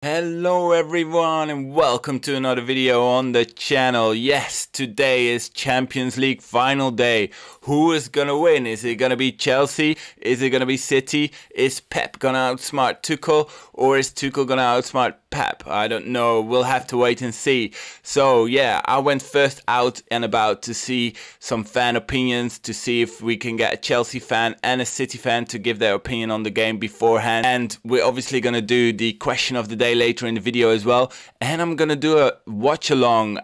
Hello everyone and welcome to another video on the channel. Yes, today is Champions League final day. Who is gonna win? Is it gonna be Chelsea? Is it gonna be City? Is Pep gonna outsmart Tuchel? Or is Tuchel gonna outsmart Pep? I don't know. We'll have to wait and see. So yeah, I went first out and about to see some fan opinions, to see if we can get a Chelsea fan and a City fan to give their opinion on the game beforehand. And we're obviously gonna do the question of the day later in the video as well, and I'm gonna do a watch along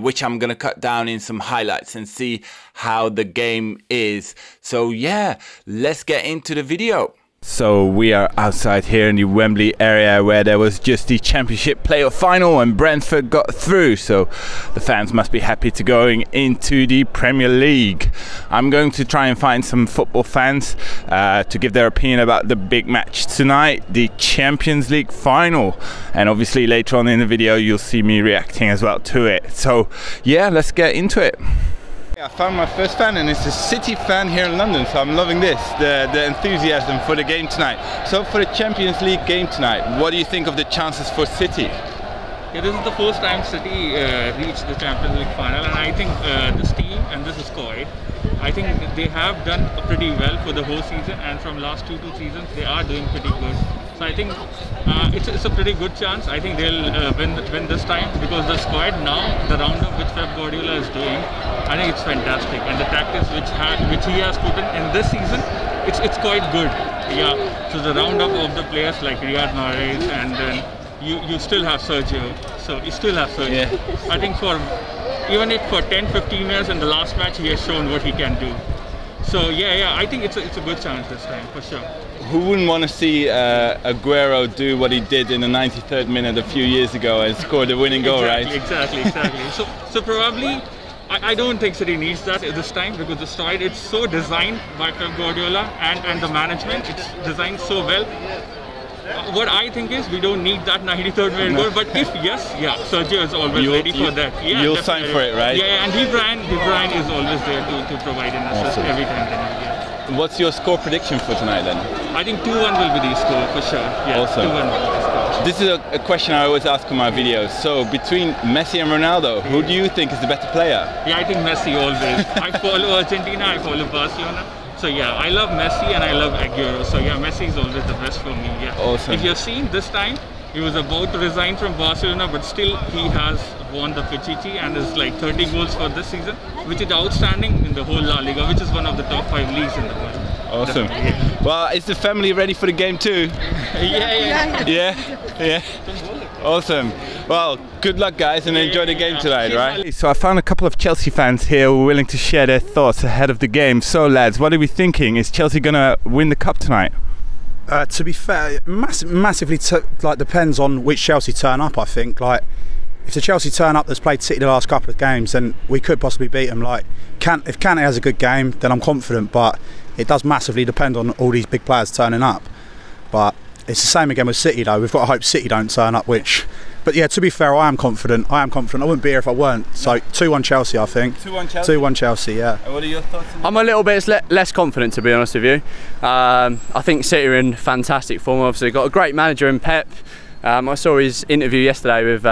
which I'm gonna cut down in some highlights and see how the game is. So yeah, let's get into the video. So we are outside here in the Wembley area where there was just the Championship playoff final and Brentford got through, so the fans must be happy to going into the Premier League. I'm going to try and find some football fans to give their opinion about the big match tonight, the Champions League final, and obviously later on in the video you'll see me reacting as well to it. So yeah, let's get into it. I found my first fan, and it's a City fan here in London, so I'm loving this, the enthusiasm for the game tonight. So for the Champions League game tonight, what do you think of the chances for City? Yeah, this is the first time City reached the Champions League final, and I think this team and this squad, I think they have done pretty well for the whole season, and from last two seasons they are doing pretty good. So I think it's a pretty good chance. I think they'll win this time, because the squad now, the roundup which Pep Guardiola is doing, I think it's fantastic, and the tactics which he has put in this season, it's quite good. Yeah. So the roundup of the players like Riyad Mahrez, and then you still have Sergio. So you still have Sergio. Yeah. I think even if for 10-15 years in the last match he has shown what he can do. So yeah, I think it's a good chance this time for sure. Who wouldn't want to see Aguero do what he did in the 93rd minute a few years ago and score the winning goal, right? Exactly. So probably I don't think City needs that this time, because the side it's so designed by Pep Guardiola and the management. It's designed so well. What I think is we don't need that 93rd minute goal, but if yes, yeah, Sergio is always ready for that. Yeah, you'll sign for it, right? Yeah, and De Bruyne is always there to provide an assist every time they need. Yeah. What's your score prediction for tonight then? I think 2-1 will be the score for sure. Yeah, awesome. 2-1 will be the score. This is a question I always ask in my videos. So between Messi and Ronaldo, who do you think is the better player? Yeah, I think Messi always. I follow Argentina, I follow Barcelona. So yeah, I love Messi and I love Aguero. So yeah, Messi is always the best for me. Yeah. Awesome. If you've seen this time, he was about to resign from Barcelona, but still he has won the Pichichi and is like 30 goals for this season, which is outstanding in the whole La Liga, which is one of the top 5 leagues in the world. Awesome. Yeah. Well, is the family ready for the game too? Yeah. Awesome. Well, good luck guys, and enjoy the game tonight, right? So I found a couple of Chelsea fans here who are willing to share their thoughts ahead of the game. So lads, what are we thinking? Is Chelsea gonna win the cup tonight? To be fair, massively depends on which Chelsea turn up. I think if the Chelsea turn up that's played City the last couple of games, then we could possibly beat them. If Kante has a good game, then I'm confident, but it does massively depend on all these big players turning up. But it's the same again with City though. We've got to hope City don't turn up, but yeah, to be fair, I am confident. I wouldn't be here if I weren't. So 2-1 Chelsea, I think. 2-1 Chelsea? 2-1 Chelsea, yeah. And what are your thoughts? I'm a little bit less confident, to be honest with you. I think City are in fantastic form. Obviously got a great manager in Pep. I saw his interview yesterday with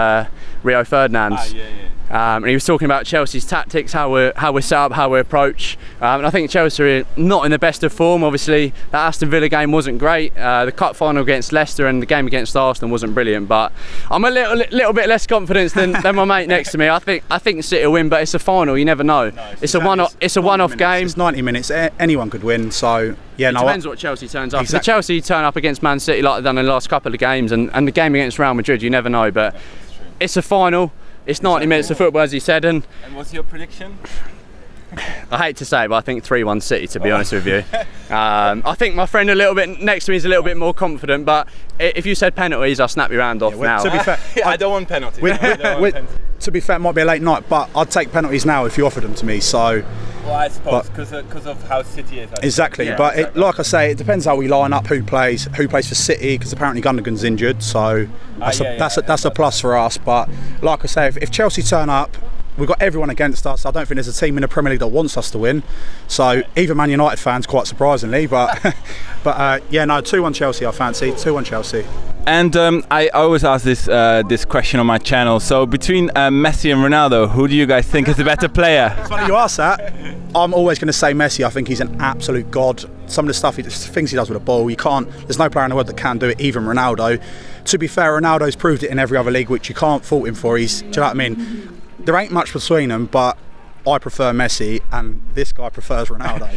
Rio Ferdinand. And he was talking about Chelsea's tactics, how we're set up, how we approach. And I think Chelsea are not in the best of form. Obviously, that Aston Villa game wasn't great. The cup final against Leicester and the game against Arsenal wasn't brilliant. But I'm a little bit less confident than my mate next to me. I think City will win, but it's a final. You never know. No, it's a one-off game. It's 90 minutes. Anyone could win. So yeah, it depends what Chelsea turns up. Exactly. If Chelsea turn up against Man City like they've done in the last couple of games, and the game against Real Madrid, you never know. But it's a final. It's 90 minutes of football, as you said. And what's your prediction? I hate to say it, but I think 3-1 City, to be honest with you. I think my friend a little bit next to me is a little bit more confident, but if you said penalties, I'll snap your hand off now. To be fair, I don't want penalties. To be fair, it might be a late night, but I'd take penalties now if you offered them to me. So, well, I suppose because of how City is. Exactly, yeah, but like I say, it depends how we line up, who plays for City, because apparently Gundogan's injured, so that's a plus for us. But like I say, if Chelsea turn up, we've got everyone against us. I don't think there's a team in the Premier League that wants us to win. So even Man United fans, quite surprisingly, but yeah, no, 2-1 Chelsea. I fancy 2-1 Chelsea. And I always ask this question on my channel. So between Messi and Ronaldo, who do you guys think is the better player? It's funny you ask that. I'm always going to say Messi. I think he's an absolute god. Some of the stuff, things he does with the ball, you can't. There's no player in the world that can do it. Even Ronaldo. To be fair, Ronaldo's proved it in every other league, which you can't fault him for. Do you know what I mean? There ain't much between them, but I prefer Messi, and this guy prefers Ronaldo.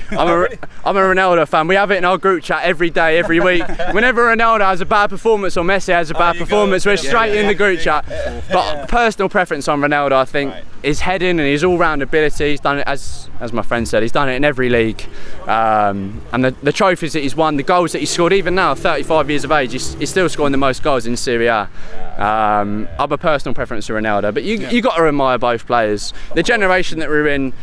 I'm a Ronaldo fan. We have it in our group chat every day, every week. Whenever Ronaldo has a bad performance or Messi has a bad performance, we're straight in the group chat. But personal preference on Ronaldo, I think, his heading and his all-round ability. He's done it, as my friend said, he's done it in every league. And the trophies that he's won, the goals that he's scored, even now, 35 years of age, he's still scoring the most goals in Serie A. I'm a personal preference to Ronaldo, but you got to admire both players. The generation that we're in,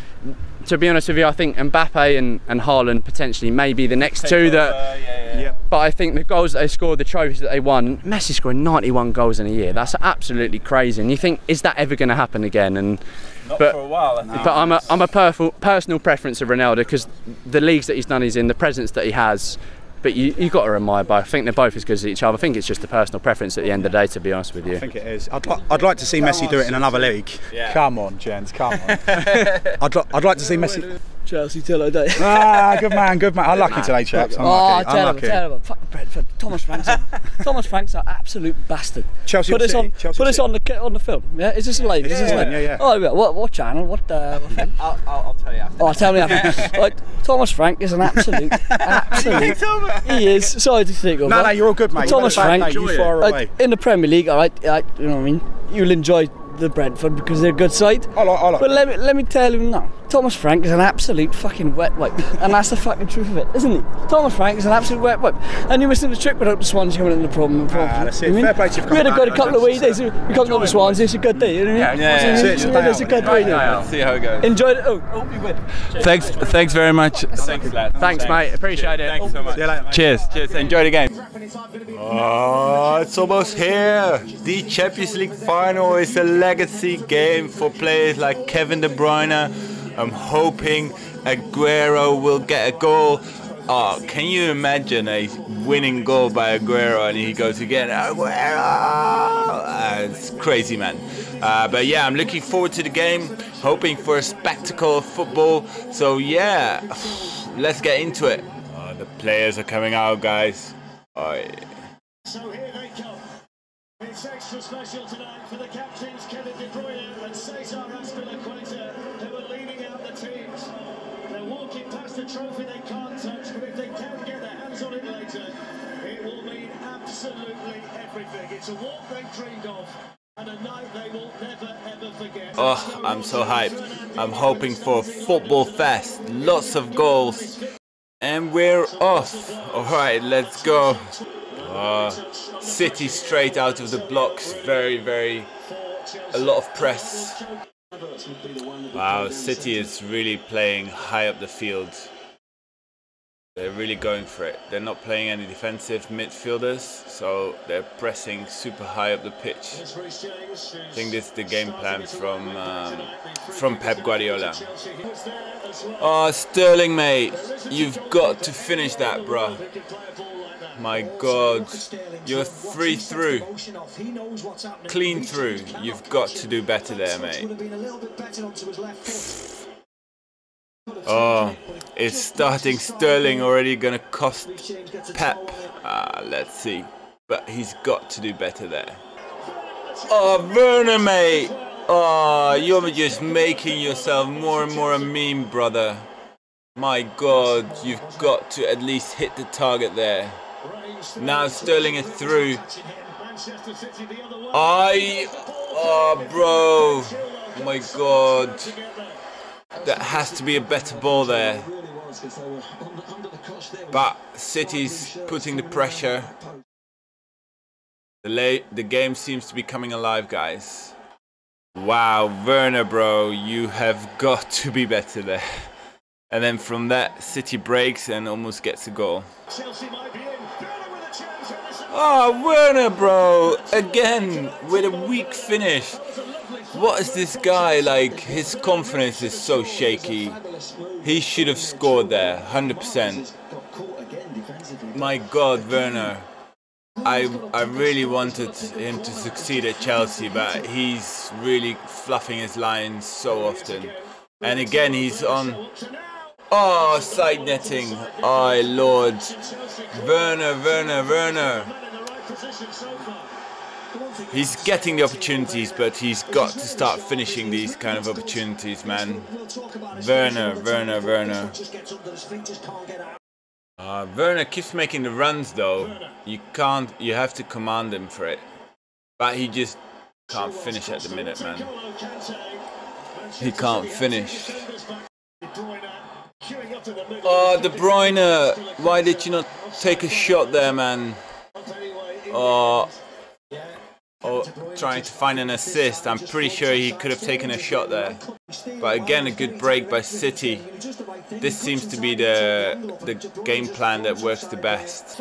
to be honest with you, I think Mbappe and Haaland potentially may be the next two that. But I think the goals that they scored, the trophies that they won, Messi scoring 91 goals in a year. That's absolutely crazy. And you think, is that ever going to happen again? And Not for a while. No. But I'm a personal preference of Ronaldo because the leagues that he's done, he's in, the presence that he has. But you got to admire both. I think they're both as good as each other. I think it's just a personal preference at the end of the day, to be honest with you. I think it is. I'd like to see Messi do it in another league. Yeah. Come on, gents, come on. I'd like to see Messi. Chelsea till I die. Good man, good man. Unlucky today, chaps. Unlucky. Terrible. Fucking Brentford. Thomas Frank's an absolute bastard. Chelsea. Put this on the film. Yeah, is this live? Is this live? Yeah. Oh, what channel? What film? I'll tell you after. Oh, tell me after. Right, Thomas Frank is an absolute. He is. Sorry to take over. No, you're all good, mate. Thomas Frank, you far away. In the Premier League, all right. You know what I mean? You'll enjoy the Brentford because they're a good side. I like but let me tell you now, Thomas Frank is an absolute fucking wet wipe, and that's the fucking truth of it, isn't he? Thomas Frank is an absolute wet wipe, and you're missing the trick without the Swans coming in the problem. That's it. Fair play to you. We had a good couple of weeks. We come to the Swans. It's a good day. You know what I mean? It's a good day. Let's see how it goes. Enjoy it. Hope you win. Thanks very much. Thanks, lad. Thanks, mate. Appreciate it. Thanks so much. See you later, mate. Cheers. Enjoy the game. Oh, it's almost here. The Champions League final is a legacy game for players like Kevin De Bruyne. I'm hoping Aguero will get a goal. Oh, can you imagine a winning goal by Aguero and he goes again, Aguero! It's crazy, man. But yeah, I'm looking forward to the game, hoping for a spectacle of football. So yeah, let's get into it. Oh, the players are coming out, guys. Oh, yeah. So here they come. It's extra special tonight for the captains Kevin De Bruyne and Cesar Azpilicueta, who are leading out the teams. They're walking past a trophy they can't touch, but if they can get their hands on it later, it will mean absolutely everything. It's a walk they've dreamed of and a night they will never ever forget. Oh, I'm so hyped. I'm hoping for a football fest, lots of goals, and we're off. Alright, let's go. City straight out of the blocks, a lot of press. Wow, City is really playing high up the field. They're really going for it. They're not playing any defensive midfielders, so they're pressing super high up the pitch. I think this is the game plan from Pep Guardiola. Oh, Sterling, mate, you've got to finish that, bro. My God, you're 3 through, clean through. You've got to do better there, mate. Oh, is starting Sterling already gonna cost Pep? Let's see, but he's got to do better there. Oh, Werner, mate. Oh, you're just making yourself more and more a meme, brother. My God, you've got to at least hit the target there. Now Sterling is through. Oh, bro. Oh my God. That has to be a better ball there. But City's putting the pressure. The game seems to be coming alive, guys. Wow, Werner, bro, you have got to be better there. And then from that, City breaks and almost gets a goal. Oh, Werner, bro, again with a weak finish. What is this guy like? His confidence is so shaky. He should have scored there, 100%. My God, Werner. I really wanted him to succeed at Chelsea, but he's really fluffing his lines so often. And again, he's on... Oh, side netting. Oh, Lord. Werner. He's getting the opportunities, but he's got to start finishing these kind of opportunities, man. Werner. Werner keeps making the runs, though. You have to command him for it. But he just can't finish at the minute, man. He can't finich. Oh, De Bruyne! Why did you not take a shot there, man? Oh, trying to find an assist. I'm pretty sure he could have taken a shot there. But again, a good break by City. This seems to be the game plan that works the best.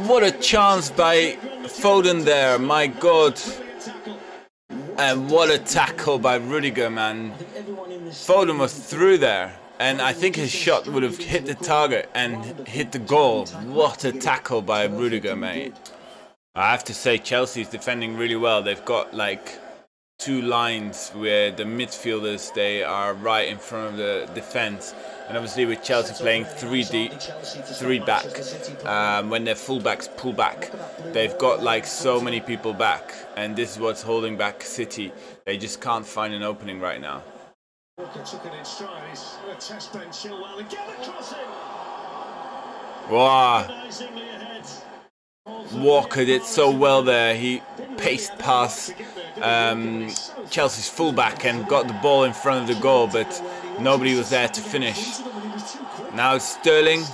What a chance by Foden there, my God. And what a tackle by Rudiger, man. Foden was through there. And I think his shot would have hit the target and hit the goal. What a tackle by Rudiger, mate. I have to say, Chelsea's defending really well. They've got like 2 lines where the midfielders, they are right in front of the defense. And obviously with Chelsea playing 3 back, when their fullbacks pull back, they've got like so many people back. And this is what's holding back City. They just can't find an opening right now. Wow. Walker did so well there. He paced past Chelsea's fullback and got the ball in front of the goal, but nobody was there to finish. Now it's Sterling.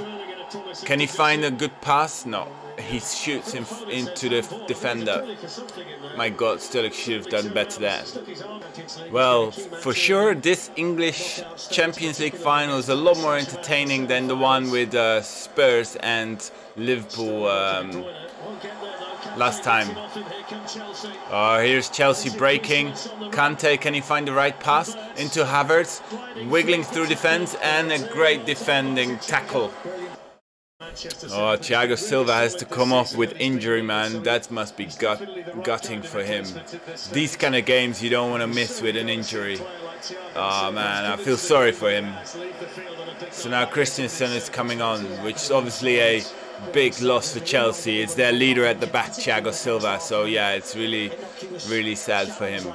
Can he find a good pass? No. He shoots him into the defender. My God, Sterling should have done better there. Well, for sure, this English Champions League final is a lot more entertaining than the one with Spurs and Liverpool last time. Here's Chelsea breaking. Kante, can he find the right pass? Into Havertz, wiggling through defense, and a great defending tackle. Oh, Thiago Silva has to come off with injury, man. That must be gutting for him. These kind of games you don't want to miss with an injury. Oh, man, I feel sorry for him. So now Christensen is coming on, which is obviously a big loss for Chelsea. It's their leader at the back, Thiago Silva. So, yeah, it's really, really sad for him.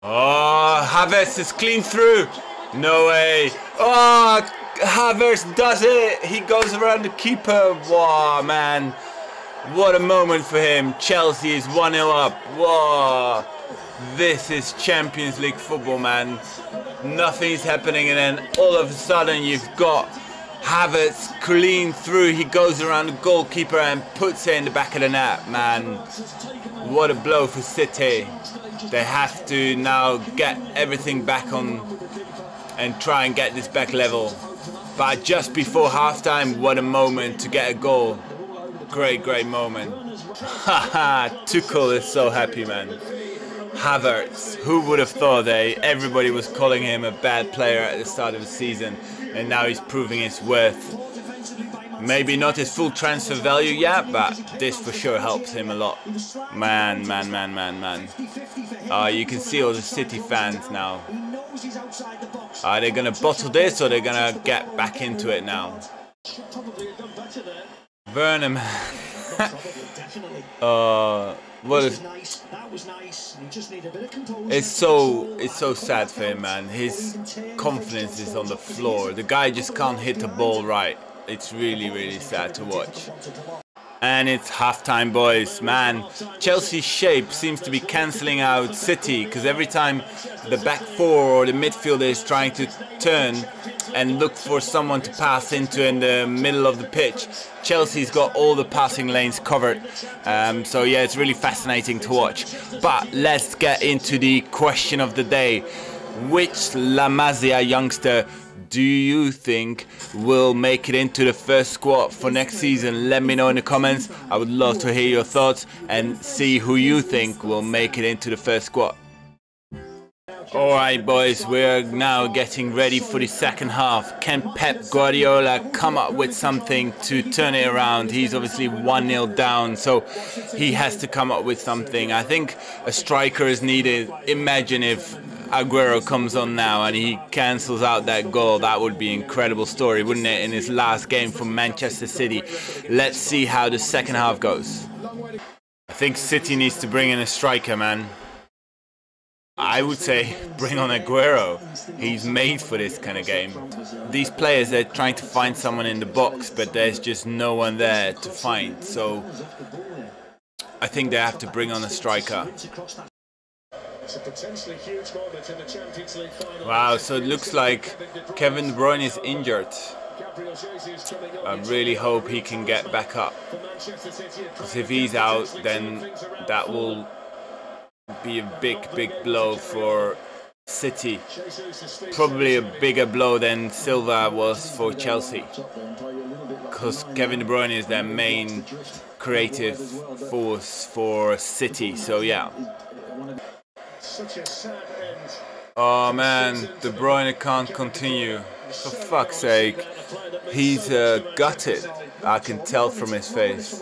Oh, Havertz is clean through. No way. Oh, Havertz does it. He goes around the keeper. Wow, man. What a moment for him. Chelsea is 1-0 up. Wow. This is Champions League football, man. Nothing's happening, and then all of a sudden you've got Havertz clean through. He goes around the goalkeeper and puts it in the back of the net, man. What a blow for City. They have to now get everything back on and try and get this back level. But just before halftime, what a moment to get a goal. Great, great moment. Haha, Tuchel is so happy, man. Havertz, who would have thought everybody was calling him a bad player at the start of the season, and now he's proving his worth. Maybe not his full transfer value yet, but this for sure helps him a lot. Man. You can see all the City fans now. Are they going to bottle this, or are they going to get back into it now? Werner, man. What is... It's so sad for him, man. His confidence is on the floor. The guy just can't hit the ball right. It's really, really sad to watch. And it's halftime, boys. Man, Chelsea's shape seems to be cancelling out City, because every time the back four or the midfielder is trying to turn and look for someone to pass into in the middle of the pitch, Chelsea's got all the passing lanes covered. So yeah, it's really fascinating to watch. But let's get into the question of the day. which La Masia youngster do you think will make it into the first squad for next season? Let me know in the comments. I would love to hear your thoughts and see who you think will make it into the first squad. Alright boys, we're now getting ready for the second half. Can Pep Guardiola come up with something to turn it around? He's obviously 1-0 down, so he has to come up with something. I think a striker is needed. Imagine if Aguero comes on now and he cancels out that goal. That would be an incredible story, wouldn't it, in his last game for Manchester City. Let's see how the second half goes. I think City needs to bring in a striker, man. I would say bring on Aguero. He's made for this kind of game. These players, they're trying to find someone in the box, but there's just no one there to find. So I think they have to bring on a striker. Wow, so it looks like Kevin De Bruyne is injured. I really hope he can get back up. Because if he's out, then that will be a big blow for City. Probably a bigger blow than Silva was for Chelsea, because Kevin De Bruyne is their main creative force for City. So yeah. Oh man, De Bruyne can't continue. For fuck's sake, he's gutted. I can tell from his face.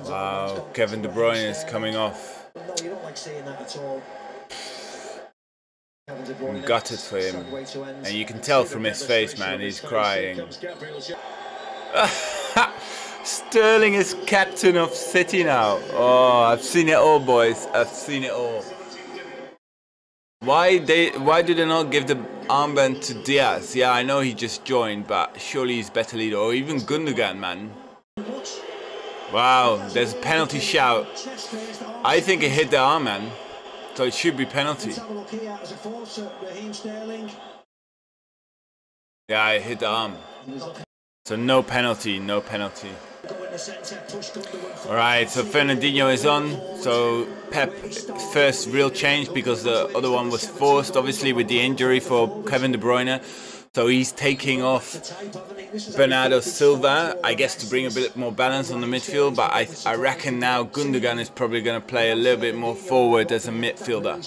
Wow, Kevin De Bruyne is coming off. I'm gutted for him. And you can tell from his face, man, he's crying. Sterling is captain of City now. Oh, I've seen it all, boys. I've seen it all. Why do they not give the armband to Diaz? Yeah, I know he just joined, but surely he's better leader. Or even Gundogan, man. Wow, there's a penalty shout. I think it hit the arm, man. So it should be penalty. Yeah, it hit the arm. So no penalty, no penalty. Alright, so Fernandinho is on. So Pep, first real change, because the other one was forced, obviously, with the injury for Kevin De Bruyne. So he's taking off Bernardo Silva, I guess, to bring a bit more balance on the midfield. But I reckon now Gundogan is probably going to play a little bit more forward as a midfielder.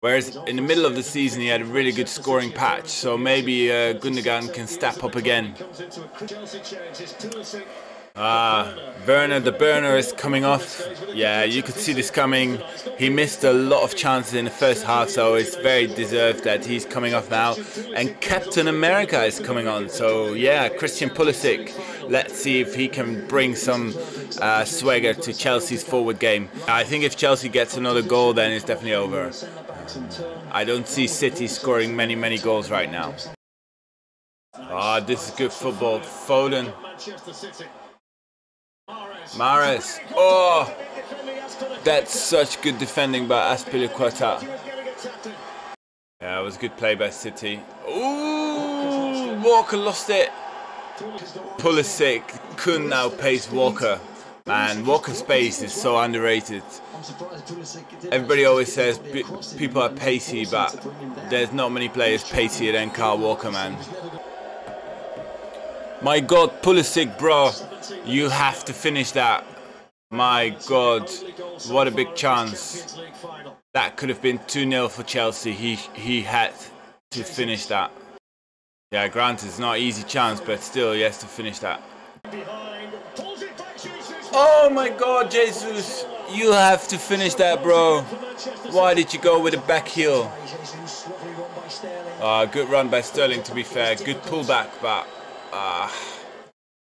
Whereas in the middle of the season he had a really good scoring patch. So maybe Gundogan can step up again. Werner, the burner, is coming off. Yeah, you could see this coming. He missed a lot of chances in the first half, so it's very deserved that he's coming off now. And Captain America is coming on. So yeah, Christian Pulisic. Let's see if he can bring some swagger to Chelsea's forward game. I think if Chelsea gets another goal, then it's definitely over. I don't see City scoring many goals right now. This is good football. Foden. Mahrez. Oh, that's such good defending by Azpilicueta. Yeah, it was a good play by City. Ooh, Walker lost it. Pulisic couldn't outpace Walker. Man, Walker's pace is so underrated. Everybody always says people are pacey, but there's not many players pacier than Kyle Walker, man. My God, Pulisic, bro, you have to finish that. My God, what a big chance. That could have been 2-0 for Chelsea. He had to finish that. Yeah, granted, it's not an easy chance, but still, he has to finish that. Oh my God, Jesus, you have to finish that, bro. Why did you go with a back heel? Good run by Sterling, to be fair. Good pullback, but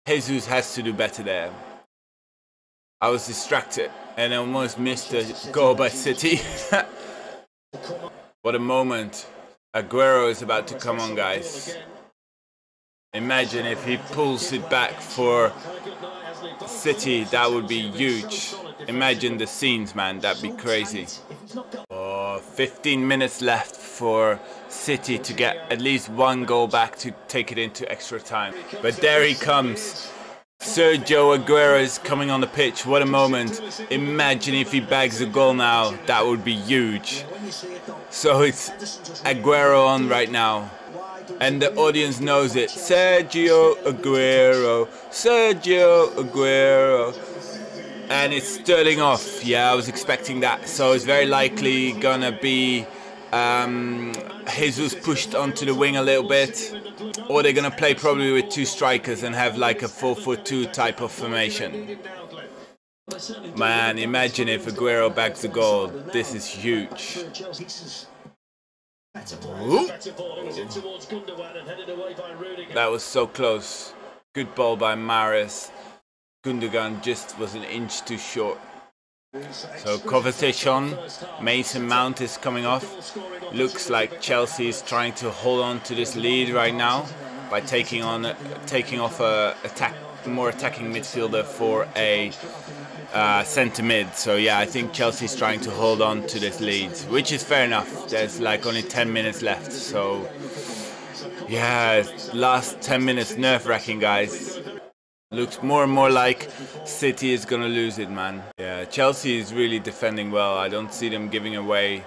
Jesus has to do better there. I was distracted and almost missed a goal by City. What a moment. Aguero is about to come on, guys. Imagine if he pulls it back for City, that would be huge. Imagine the scenes, man, that'd be crazy. 15 minutes left for City to get at least one goal back to take it into extra time. But there he comes. Sergio Aguero is coming on the pitch. What a moment. Imagine if he bags a goal now. That would be huge. So it's Aguero on right now. And the audience knows it. Sergio Aguero. Sergio Aguero. And it's Sterling off. Yeah, I was expecting that. So it's very likely gonna be Jesus pushed onto the wing a little bit, or they're gonna play probably with 2 strikers and have like a 4-4-2 type of formation. Man, imagine if Aguero bags the goal. This is huge. Ooh. That was so close. Good ball by Mahrez. Gundogan just was an inch too short. So Kovacic on, Mason Mount is coming off. Looks like Chelsea is trying to hold on to this lead right now by taking off a more attacking midfielder for a centre mid. So yeah, I think Chelsea's trying to hold on to this lead, which is fair enough. There's like only 10 minutes left, so yeah, last 10 minutes nerve-wracking, guys. Looks more and more like City is gonna lose it, man. Yeah, Chelsea is really defending well. I don't see them giving away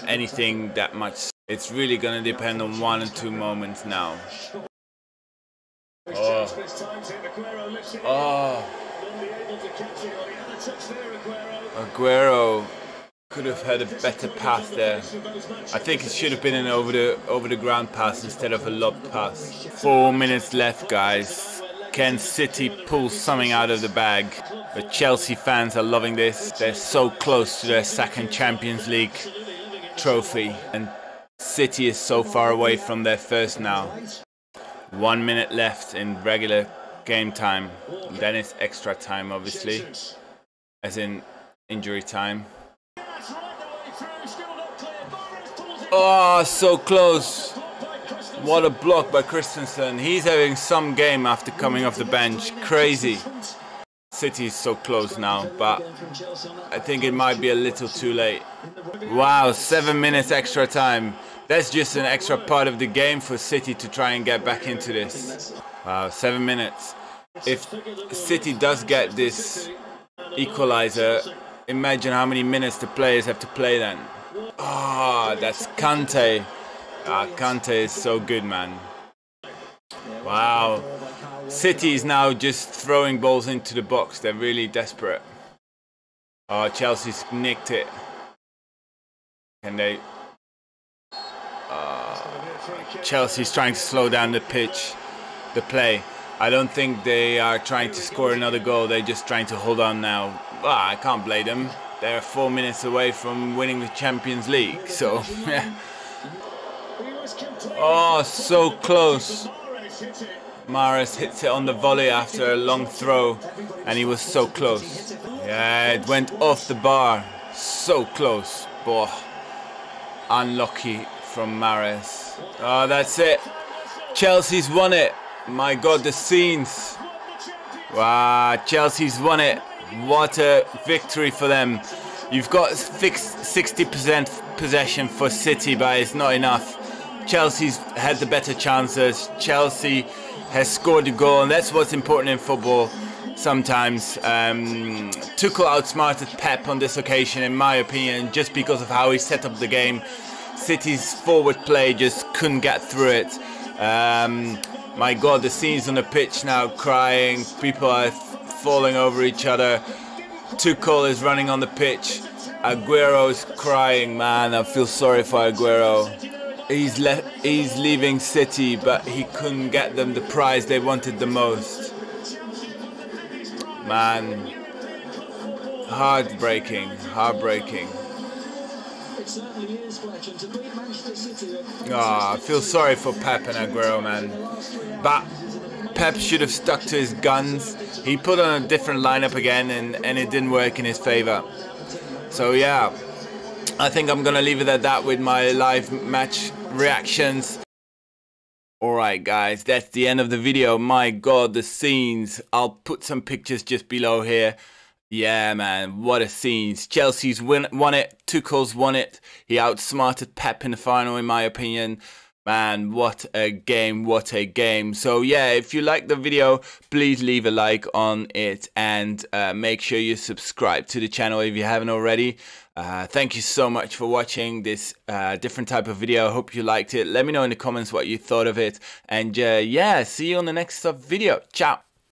anything that much. It's really gonna depend on 1 or 2 moments now. Oh. Aguero could have had a better pass there. I think it should have been an over the ground pass instead of a lob pass. 4 minutes left, guys. Can City pull something out of the bag? The Chelsea fans are loving this. They're so close to their 2nd Champions League trophy, and City is so far away from their 1st now. 1 minute left in regular game time. Then it's extra time, obviously, as in injury time. Oh, so close. What a block by Christensen. He's having some game after coming off the bench. Crazy. City is so close now, but I think it might be a little too late. Wow, 7 minutes extra time. That's just an extra part of the game for City to try and get back into this. Wow, 7 minutes. If City does get this equalizer, imagine how many minutes the players have to play then. Ah, that's Kante. Kante is so good, man. Wow. City is now just throwing balls into the box. They're really desperate. Oh, Chelsea's nicked it. Can they? Chelsea's trying to slow down the play. I don't think they are trying to score another goal. They're just trying to hold on now. I can't blame them. They're 4 minutes away from winning the Champions League. So, yeah. Oh, so close. Mahrez hits it on the volley after a long throw, and he was so close. Yeah, it went off the bar. So close. Boah. Unlucky from Mahrez. Oh, that's it. Chelsea's won it. My God, the scenes. Wow, Chelsea's won it. What a victory for them. You've got 60% possession for City, but it's not enough. Chelsea's had the better chances. Chelsea has scored the goal, and that's what's important in football sometimes. Tuchel outsmarted Pep on this occasion, in my opinion, just because of how he set up the game. City's forward play just couldn't get through it. My God, the scenes on the pitch now, crying. People are falling over each other. Tuchel is running on the pitch. Aguero is crying, man. I feel sorry for Aguero. He's leaving City, but he couldn't get them the prize they wanted the most. Man, heartbreaking. I feel sorry for Pep and Aguero, man. But Pep should have stuck to his guns. He put on a different lineup again, and it didn't work in his favour. So yeah, I think I'm gonna leave it at that with my live match reactions. Alright guys, that's the end of the video. My God, the scenes. I'll put some pictures just below here. Yeah, man, what a scenes. Chelsea's won it. Tuchel's won it. He outsmarted Pep in the final, in my opinion. Man, what a game, what a game. So yeah, if you like the video, please leave a like on it, and make sure you subscribe to the channel if you haven't already. Thank you so much for watching this different type of video. I hope you liked it. Let me know in the comments what you thought of it, and yeah, see you on the next video. Ciao.